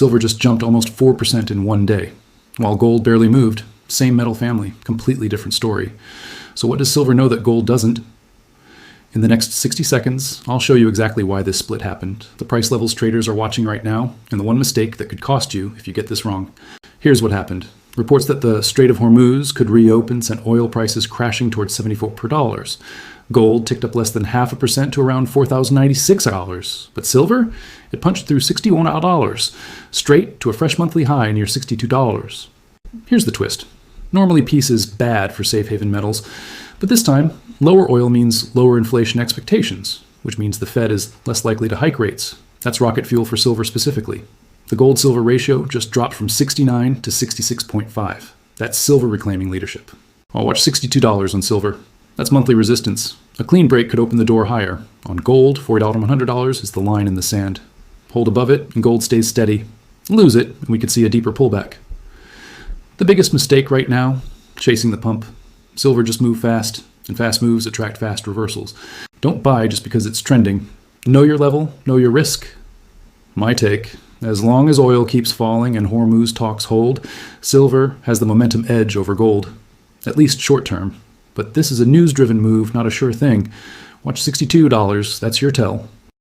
Silver just jumped almost 4% in one day, while gold barely moved. Same metal family, completely different story. So what does silver know that gold doesn't? In the next 60 seconds, I'll show you exactly why this split happened, the price levels traders are watching right now, and the one mistake that could cost you if you get this wrong. Here's what happened. Reports that the Strait of Hormuz could reopen sent oil prices crashing towards $74 per dollar. Gold ticked up less than 0.5% to around $4,096. But silver? It punched through $61, straight to a fresh monthly high near $62. Here's the twist. Normally peace is bad for safe haven metals, but this time, lower oil means lower inflation expectations, which means the Fed is less likely to hike rates. That's rocket fuel for silver specifically. The gold-silver ratio just dropped from 69 to 66.5. That's silver reclaiming leadership. I'll watch $62 on silver. That's monthly resistance. A clean break could open the door higher. On gold, $4,100 is the line in the sand. Hold above it, and gold stays steady. Lose it, and we could see a deeper pullback. The biggest mistake right now, chasing the pump. Silver just moves fast, and fast moves attract fast reversals. Don't buy just because it's trending. Know your level, know your risk. My take, as long as oil keeps falling and Hormuz talks hold, silver has the momentum edge over gold, at least short term. But this is a news-driven move, not a sure thing. Watch $62, that's your tell.